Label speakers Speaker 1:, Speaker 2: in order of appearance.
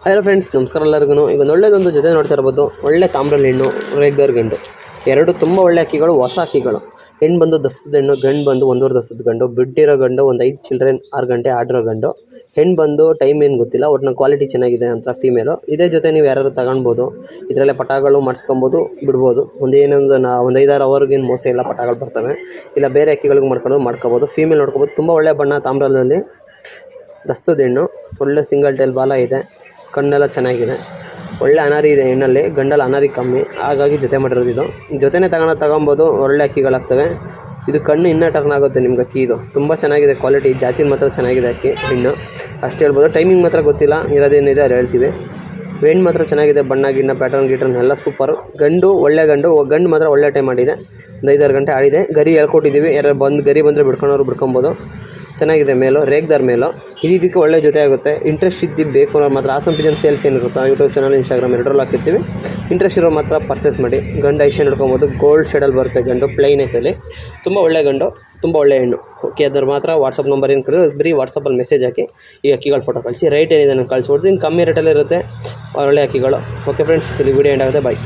Speaker 1: Hello friends, ನಮಸ್ಕಾರ ಎಲ್ಲರಿಗೂ. ಈಗ ಒಳ್ಳೆಯದೊಂದು ಜೊತೆ ನೋಡ್ತಾ ಇರ್ಬೋದು. ಒಳ್ಳೆ ತಾಮ್ರಲ್ಲಿ ಹೆಣ್ಣು, ರೇಗ್ದರ್ ಗಂಡು, ಎರಡು ತುಂಬ ಒಳ್ಳೆ ಅಕ್ಕಿಗಳು, ಹೊಸ ಅಕ್ಕಿಗಳು. ಹೆಣ್ಣು ಬಂದು ದಸದ ಹೆಣ್ಣು, ಗಂಡು ಬಂದು 1.5 ದಸದ ಗಂಡು. ಬಿಟ್ಟಿರೋ ಗಂಡು ಒಂದು 5 ಚಿಲ್ಡ್ರನ್ 6 ಗಂಟೆ ಆಡಿರೋ ಗಂಡು. ಹೆಣ್ಣು ಬಂದು ಟೈಮ್ ಏನು ಗೊತ್ತಿಲ್ಲ, ಒಟ್ಟಿನ ಕ್ವಾಲಿಟಿ ಚೆನ್ನಾಗಿದೆ ಅಂತ ಫೀಮೇಲು. ಇದೇ ಜೊತೆ ನೀವು ಯಾರು ತಗೊಳ್ಬೋದು. ಇದರಲ್ಲೇ ಪಟಾಗಳು ಮಾಡಿಸ್ಕೊಬೋದು, ಬಿಡ್ಬೋದು. ಒಂದು 5-6 ಅವರ್ಗೇನು ಮೋಸ ಇಲ್ಲ, ಪಟಾಗಳು ಬರ್ತವೆ. ಇಲ್ಲ ಬೇರೆ ಅಕ್ಕಿಗಳಿಗೆ ಮಾಡ್ಕೋಬೋದು. ಫೀಮೇಲ್ ನೋಡ್ಕೋಬೋದು. ತುಂಬ ಒಳ್ಳೆ ಬಣ್ಣ ತಾಮ್ರದಲ್ಲಿ ದಸ್ತದ ಹೆಣ್ಣು. ಒಳ್ಳೆ ಸಿಂಗಲ್ ಟೈಲ್ ಬಾಲ ಇದೆ, ಕಣ್ಣೆಲ್ಲ ಚೆನ್ನಾಗಿದೆ. ಒಳ್ಳೆ ಅನಾರಿ ಇದೆ ಹೆಣ್ಣಲ್ಲಿ, ಗಂಡಲ್ಲಿ ಅನಾರಿ ಕಮ್ಮಿ, ಹಾಗಾಗಿ ಜೊತೆ ಮಾಡಿರೋದು. ಇದು ಜೊತೆನೇ ತಗೊಬೋದು. ಒಳ್ಳೆ ಅಕ್ಕಿಗಳಾಗ್ತವೆ. ಇದು ಕಣ್ಣು ಇನ್ನೂ ಟರ್ನ್ ಆಗುತ್ತೆ ನಿಮ್ಗೆ. ಅಕ್ಕಿ ಇದು ತುಂಬ ಚೆನ್ನಾಗಿದೆ, ಕ್ವಾಲಿಟಿ ಜಾತಿ ಮಾತ್ರ ಚೆನ್ನಾಗಿದೆ. ಅಕ್ಕಿ ಹೆಣ್ಣು ಅಷ್ಟು ಹೇಳ್ಬೋದು. ಟೈಮಿಂಗ್ ಮಾತ್ರ ಗೊತ್ತಿಲ್ಲ, ಇರೋದೇನಿದೆ ಅದು ಹೇಳ್ತೀವಿ. ಹೆಣ್ಣು ಮಾತ್ರ ಚೆನ್ನಾಗಿದೆ, ಬಣ್ಣ ಗಿಣ್ಣ ಪ್ಯಾಟರ್ನ್ ಎಲ್ಲ ಸೂಪರು. ಗಂಡು ಒಳ್ಳೆ ಗಂಡು ಮಾತ್ರ ಒಳ್ಳೆ ಟೈಮ್ ಆಡಿದೆ. ಒಂದು 5-6 ಗಂಟೆ ಆಡಿದೆ. ಗರಿ ಹೇಳ್ಕೊಟ್ಟಿದ್ದೀವಿ, ಯಾರು ಗರಿ ಬಂದರೆ ಬಿಡ್ಕೊಬೋದು. ಚೆನ್ನಾಗಿದೆ ಮೇಲು, ರೇಗ್ದಾರ್ ಮೇಲು. ಇದಕ್ಕೆ ಒಳ್ಳೆ ಜೊತೆ ಆಗುತ್ತೆ. ಇಂಟ್ರೆಸ್ಟ್ ಬೇಕು ಅನ್ನೋರು ಮಾತ್ರ ಆಸಮ್ ಪಿಜನ್ ಸೇಲ್ಸ್ ಏನಿರುತ್ತೋ ಯೂಟ್ಯೂಬ್ ಚಾನಲ್, ಇನ್ಸ್ಟಾಗ್ರಾಮ್ ಎರಡರಲ್ಲೂ ಹಾಕಿರ್ತೀವಿ. ಇಂಟ್ರೆಸ್ಟ್ ಇರೋ ಮಾತ್ರ ಪರ್ಚೇಸ್ ಮಾಡಿ. ಗಂಡು ಐಷನ್ ಹಿಡ್ಕೊಬೋದು. ಗೋಲ್ಡ್ ಶೇಡಲ್ಲಿ ಬರುತ್ತೆ ಗಂಡು, ಪ್ಲೈನ್ ಐಸಲ್ಲಿ. ತುಂಬ ಒಳ್ಳೆ ಗಂಡು, ತುಂಬ ಒಳ್ಳೆ ಹೆಣ್ಣು. ಓಕೆ, ಅದ್ರ ಮಾತ್ರ ವಾಟ್ಸಪ್ ನಂಬರ್ ಏನು ಕರೆದು ಬರೀ ವಾಟ್ಸಪ್ಪಲ್ಲಿ ಮೆಸೇಜ್ ಹಾಕಿ ಈ ಅಕ್ಕಿಗಳ ಫೋಟೋ ಕಳಿಸಿ. ರೇಟ್ ಏನಿದೆ ನಾನು ಕಳಿಸ್ಕೊಡ್ತೀನಿ. ಕಮ್ಮಿ ರೇಟಲ್ಲಿ ಇರುತ್ತೆ ಒಳ್ಳೆ ಅಕ್ಕಿಗಳು. ಓಕೆ ಫ್ರೆಂಡ್ಸ್, ಇಲ್ಲಿ ವಿಡಿಯೋ ಎಂಡ್ ಆಗುತ್ತೆ. ಬಾಯ್.